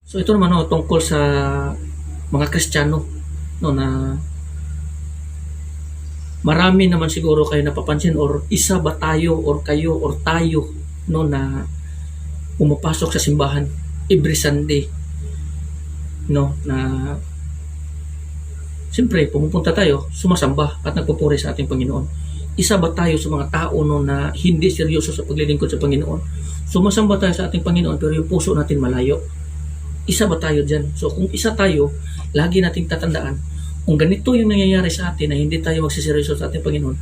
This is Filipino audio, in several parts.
So ito naman tungkol sa mga Kristiyano na marami naman siguro kayo napapansin or isa ba tayo or kayo or tayo na pumapasok sa simbahan every Sunday na siyempre pumupunta tayo, sumasamba at nagpupuri sa ating Panginoon. Isa ba tayo sa mga tao na hindi seryoso sa paglilingkod sa Panginoon? Sumasamba tayo sa ating Panginoon pero yung puso natin malayo. Isa ba tayo dyan? So kung isa tayo, lagi nating tatandaan, kung ganito yung nangyayari sa atin na hindi tayo magsiseryoso sa ating Panginoon,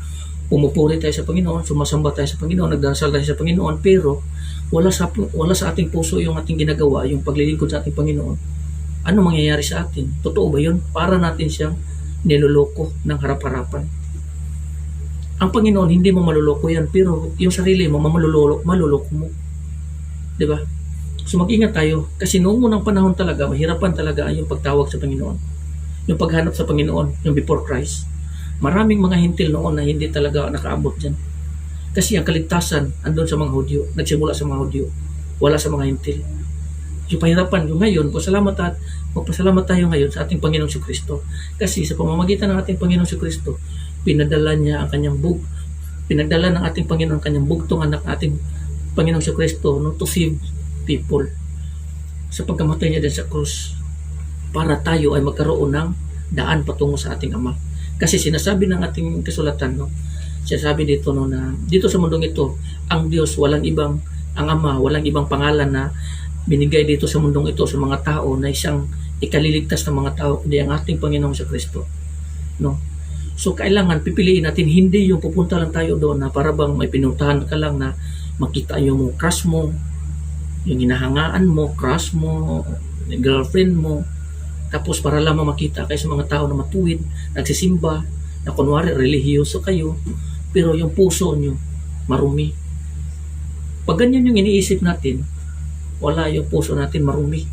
pumupuri tayo sa Panginoon, sumasamba tayo sa Panginoon, nagdasal tayo sa Panginoon, pero wala sa ating puso yung ating ginagawa, yung paglilingkod sa ating Panginoon, ano mangyayari sa atin? Totoo ba yun? Para natin siyang niloloko ng harap-harapan. Ang Panginoon, hindi mo maluloko yan, pero yung sarili mo, maluloko mo. Diba? So mag-ingat tayo kasi noong unang panahon talaga, mahirapan talaga yung pagtawag sa Panginoon. Yung paghanap sa Panginoon, yung before Christ. Maraming mga hintil noon na hindi talaga nakaabot dyan. Kasi ang kaligtasan andun sa mga Hudyo, nagsimula sa mga Hudyo, wala sa mga hintil. Yung pahirapan, yung ngayon, magpasalamat tayo ngayon sa ating Panginoong Kristo. Kasi sa pamamagitan ng ating Panginoong Kristo, pinadala ng ating Panginoon ang kanyang bugtong anak ating Panginoong Kristo to save people. Sa pagkamatay niya din sa krus, para tayo ay magkaroon ng daan patungo sa ating Ama. Kasi sinasabi ng ating kasulatan, sinasabi dito na dito sa mundong ito, ang Diyos ang Ama, walang ibang pangalan na binigay dito sa mundong ito sa mga tao na isang ikaliligtas ng mga tao, kundi ang ating Panginoong Kristo. So kailangan pipiliin natin, hindi yung pupunta lang tayo doon na para bang may pinuntahan ka lang na makita yung crush mo, yung hinahangaan mo, crush mo, girlfriend mo, tapos para lamang makita kayo sa mga tao na matuwid, nagsisimba, na kunwari relihiyoso kayo, pero yung puso nyo marumi. Pag ganyan yung iniisip natin, wala yung puso natin marumi.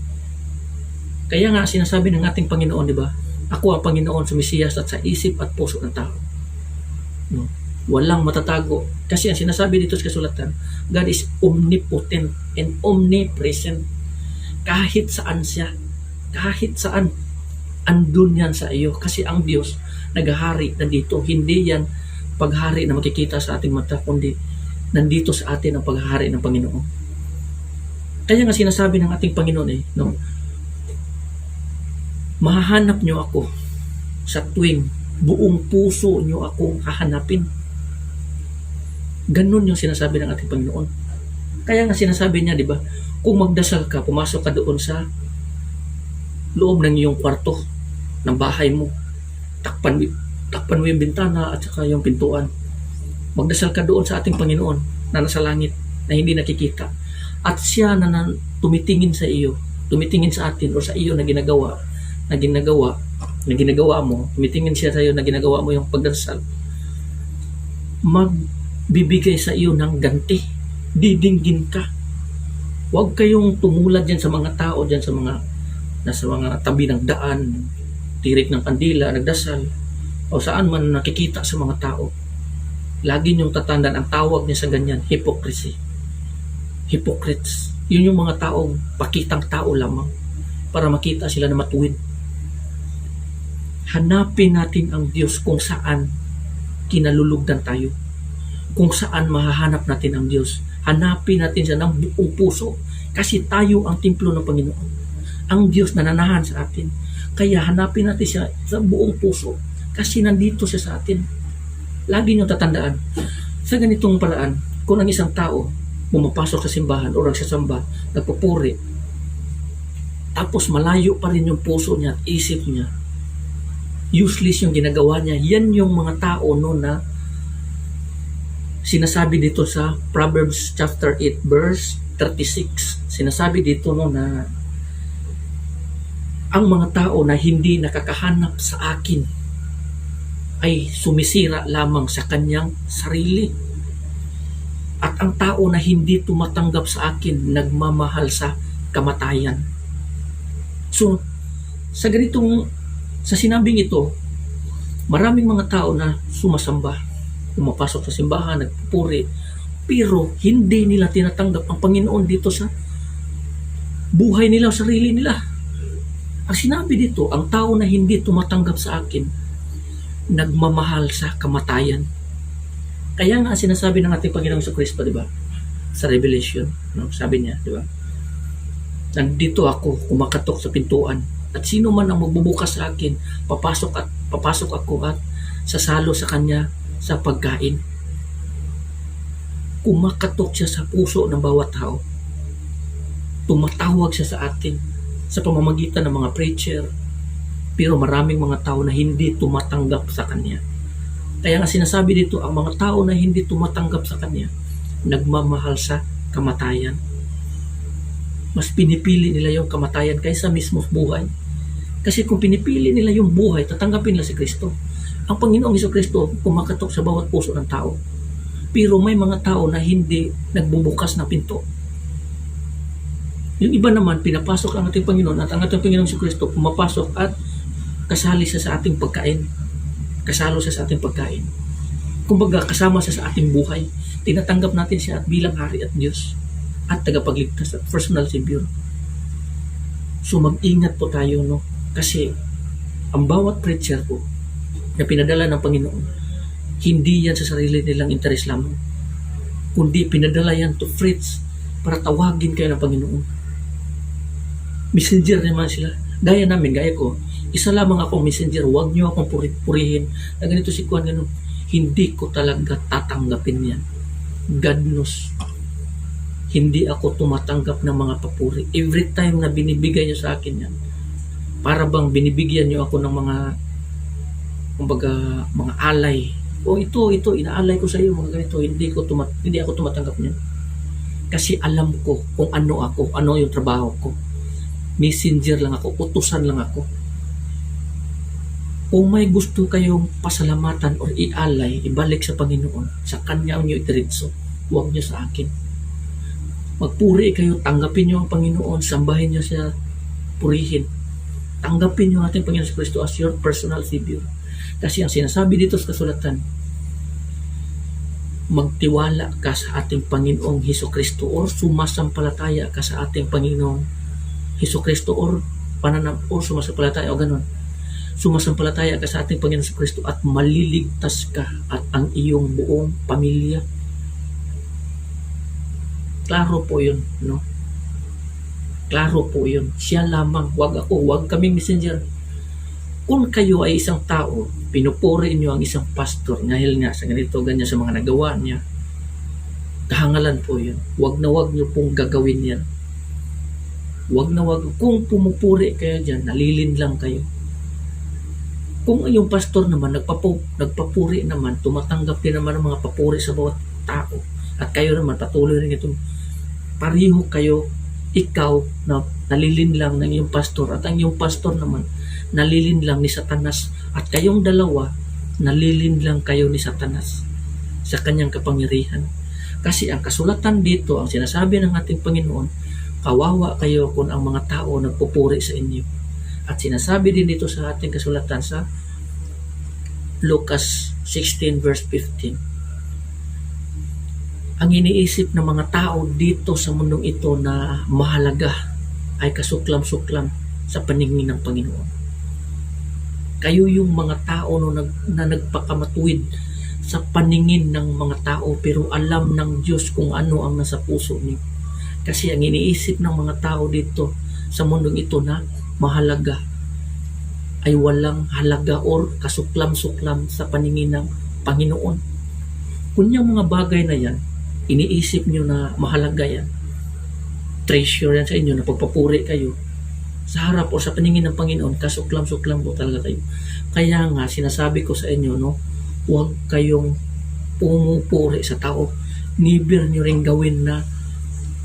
Kaya nga sinasabi ng ating Panginoon, di ba? Ako ang Panginoon sa Mesiyas at sa isip at puso ng tao. Walang matatago. Kasi ang sinasabi dito sa kasulatan, God is omnipotent and omnipresent. Kahit saan siya, kahit saan, andun yan sa iyo. Kasi ang Diyos, naghahari nandito. Hindi yan paghari na makikita sa ating mata, kundi nandito sa atin ang paghahari ng Panginoon. Kaya nga sinasabi ng ating Panginoon mahahanap nyo ako sa tuwing buong puso nyo akong hahanapin. Ganun yung sinasabi ng ating Panginoon. Kaya nga sinasabi niya, di ba, kung magdasal ka, pumasok ka doon sa loob ng iyong kwarto, ng bahay mo, takpan mo yung bintana at saka yung pintuan. Magdasal ka doon sa ating Panginoon na nasa langit, na hindi nakikita. At siya na tumitingin sa iyo, tumitingin sa atin o sa iyo na ginagawa mo, tumitingin siya sa iyo na ginagawa mo yung pagdasal, magbibigay sa iyo ng ganti, didinggin ka. Huwag kayong tumulad dyan sa mga tao, dyan sa mga tabi ng daan, tirik ng kandila, nagdasal, o saan man nakikita sa mga tao. Lagi niyong tatandaan, ang tawag niya sa ganyan, hypocrisy. Hypocrites. Yun yung mga taong pakitang tao lamang para makita sila na matuwid. Hanapin natin ang Diyos kung saan kinalulugdan tayo. Kung saan mahahanap natin ang Diyos. Hanapin natin siya ng buong puso kasi tayo ang templo ng Panginoon. Ang Diyos nananahan sa atin. Kaya hanapin natin siya sa buong puso kasi nandito siya sa atin. Lagi niyong tatandaan, sa ganitong paraan, kung ang isang tao pumapasok sa simbahan o nagsasamba, nagpupuri, tapos malayo pa rin yung puso niya at isip niya, useless yung ginagawa niya, yan yung mga tao na sinasabi dito sa Proverbs chapter 8 verse 36. Sinasabi dito na ang mga tao na hindi nakakahanap sa akin ay sumisira lamang sa kanyang sarili. At ang tao na hindi tumatanggap sa akin, nagmamahal sa kamatayan. So, sa sinabing ito, maraming mga tao na sumasamba, pumapasok sa simbahan, nagpupuri, pero hindi nila tinatanggap ang Panginoon dito sa buhay nila o sarili nila. Ang sinabi dito, ang tao na hindi tumatanggap sa akin, nagmamahal sa kamatayan. Kaya nga sinasabi ng ating Panginoong Kristo, di ba? Sa Revelation, no? Sabi niya, di ba? Nandito ako, kumakatok sa pintuan. At sino man ang magbubukas sa akin, papasok ako at sasalo sa kanya sa pagkain. Kumakatok siya sa puso ng bawat tao. Tumatawag siya sa atin sa pamamagitan ng mga preacher. Pero maraming mga tao na hindi tumatanggap sa kanya. Kaya nga sinasabi dito, ang mga tao na hindi tumatanggap sa kanya, nagmamahal sa kamatayan. Mas pinipili nila yung kamatayan kaysa mismo buhay. Kasi kung pinipili nila yung buhay, tatanggapin nila si Kristo. Ang Panginoong Kristo kumakatok sa bawat puso ng tao. Pero may mga tao na hindi nagbubukas ng pinto. Yung iba naman, pinapasok ang ating Panginoon at ang ating Panginoong Kristo pumapasok at kasali siya sa ating pagkain. Kasalo siya sa ating pagkain. Kumbaga, kasama siya sa ating buhay. Tinatanggap natin siya at bilang Hari at Diyos at tagapagligtas at personal Savior. So mag-ingat po tayo, no? Kasi ang bawat preacher po na pinadala ng Panginoon, hindi yan sa sarili nilang interes lamang, kundi pinadala yan to preach para tawagin kayo ng Panginoon. Messenger naman sila. Gaya namin, gaya ko, isa lamang akong messenger, huwag niyo akong purihin na ganito si Juan, ganun. Hindi ko talaga tatanggapin yan. God knows. Hindi ako tumatanggap ng mga papuri. Every time na binibigay niyo sa akin yan, para bang binibigyan niyo ako ng mga, kumbaga, mga alay. O ito, inaalay ko sa iyo, mga ganito. Hindi ako tumatanggap niyan. Kasi alam ko kung ano ako, ano yung trabaho ko. Messenger lang ako, utusan lang ako. Kung may gusto kayong pasalamatan or ialay, ibalik sa Panginoon, sa Kanya niyo itiritso. Huwag niyo sa akin. Magpuri kayo, tanggapin niyo ang Panginoon, sambahin niyo siya, purihin. Tanggapin niyo ating Panginoon sa Kristo as your personal Savior. Kasi ang sinasabi dito sa kasulatan, magtiwala ka sa ating Panginoong Hesus Kristo or sumasampalataya ka sa ating Panginoong Hesus Kristo or sumasampalataya o ganun. Sumasampalataya ka sa ating Panginoon Hesus Kristo at maliligtas ka at ang iyong buong pamilya. Klaro po yun, no? Klaro po yun. Siya lamang, wag ako, wag kaming messenger. Kung kayo ay isang tao, pinupuri niyo ang isang pastor dahil nga sa ganito, ganyan sa mga nagawa niya, kahangalan po yun. Wag na wag niyo pong gagawin yan. Wag na wag. Kung pumupuri kayo dyan, nalilin lang kayo. Kung yung pastor naman, nagpapuri naman, tumatanggap din naman ng mga papuri sa bawat tao, at kayo naman, patuloy rin itong pariho kayo, ikaw na nalilin lang ng iyong pastor at ang iyong pastor naman nalilin lang ni Satanas at kayong dalawa nalilin lang kayo ni Satanas sa kanyang kapangyarihan. Kasi ang kasulatan dito, ang sinasabi ng ating Panginoon, kawawa kayo kung ang mga tao nagpupuri sa inyo. At sinasabi din dito sa ating kasulatan sa Lucas 16 verse 15, ang iniisip ng mga tao dito sa mundong ito na mahalaga ay kasuklam-suklam sa paningin ng Panginoon. Kayo yung mga tao na nagpakamatuwid sa paningin ng mga tao, pero alam ng Diyos kung ano ang nasa puso niyo. Kasi ang iniisip ng mga tao dito sa mundong ito na mahalaga ay walang halaga or kasuklam-suklam sa paningin ng Panginoon. Kung yung mga bagay na yan, iniisip nyo na mahalaga yan, treasure yan sa inyo, na pagpapuri kayo, sa harap o sa paningin ng Panginoon, kasuklam-suklam po talaga kayo. Kaya nga, sinasabi ko sa inyo, no, huwag kayong pumupuri sa tao. Never nyo rin gawin na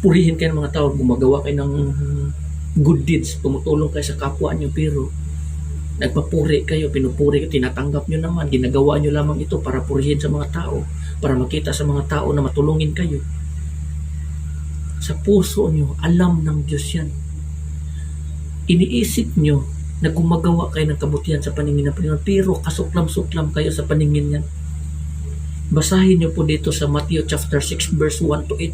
purihin kayo ng mga tao, gumagawa kayo ng good deeds, tumutulong kayo sa kapwa nyo, pero nagpapuri kayo, pinupuri kayo, tinatanggap nyo naman, ginagawa nyo lamang ito para purihin sa mga tao, para makita sa mga tao na matulungin kayo. Sa puso nyo, alam ng Diyos yan. Iniisip nyo na gumagawa kayo ng kabutihan sa paningin ng Panginoon, pero kasuklam-suklam kayo sa paningin yan. Basahin nyo po dito sa Matthew chapter 6 verse 1 to 8.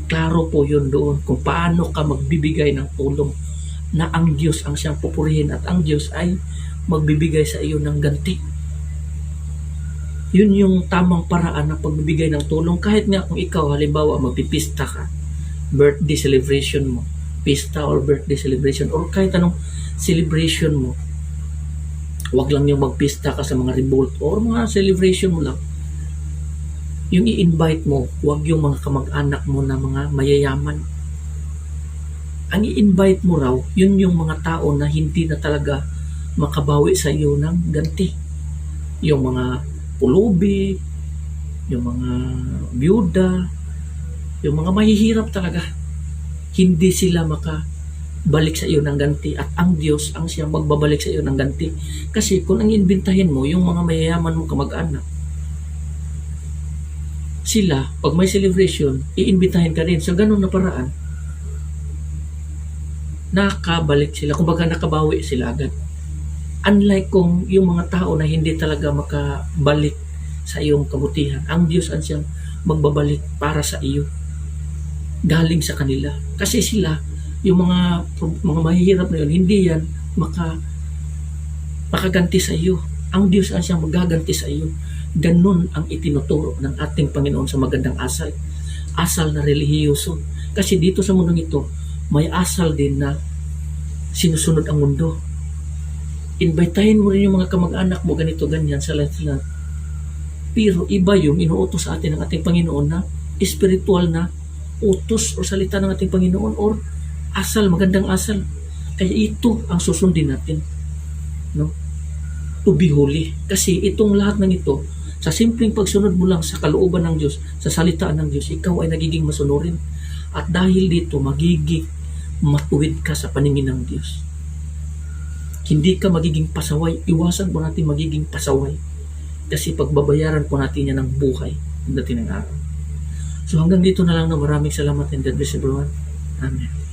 Klaro po yun doon kung paano ka magbibigay ng tulong na ang Diyos ang siyang pupurihin at ang Diyos ay magbibigay sa iyo ng ganti. Yun yung tamang paraan ng pagbibigay ng tulong. Kahit nga kung ikaw halimbawa magpipista ka, birthday celebration mo, pista or birthday celebration or kahit anong celebration mo, wag lang yung magpista ka sa mga revolt or mga celebration mo lang. Yung i-invite mo, wag yung mga kamag-anak mo na mga mayayaman. Ang i-invite mo raw, yun yung mga tao na hindi na talaga makabawi sa iyo ng ganti. Yung mga pulubi, yung mga byuda, yung mga mahihirap talaga. Hindi sila makabalik sa iyo ng ganti at ang Diyos ang siyang magbabalik sa iyo ng ganti. Kasi kung ang imbitahin mo, yung mga mayayaman mo kamag-anak, sila, pag may celebration, iimbitahin ka rin sa ganun na paraan, nakabalik sila, kumbaga nakabawi sila agad. Unlike kung yung mga tao na hindi talaga makabalik sa iyong kabutihan, ang Diyos ang siyang magbabalik para sa iyo, galing sa kanila. Kasi sila, yung mga mahihirap na yun, hindi yan makaganti sa iyo. Ang Diyos ang siyang magaganti sa iyo. Ganun ang itinuturo ng ating Panginoon sa magandang asal. Asal na relihiyoso. Kasi dito sa mundong ito, may asal din na sinusunod ang mundo. Invitahin mo rin yung mga kamag-anak mo, ganito, ganyan, sa lahat. Pero iba yung inuutos sa atin ng ating Panginoon na spiritual na utos o salita ng ating Panginoon or asal, magandang asal. Kaya ito ang susundin natin. No? To be holy. Kasi itong lahat ng ito, sa simpleng pagsunod mo lang sa kalooban ng Diyos, sa salitaan ng Diyos, ikaw ay nagiging masunurin. At dahil dito, magiging matuwid ka sa paningin ng Diyos. Hindi ka magiging pasaway. Iwasan po natin magiging pasaway. Kasi pagbabayaran po natin yan ng buhay ng dating ng araw. So hanggang dito na lang na maraming salamat and God bless everyone. Amen.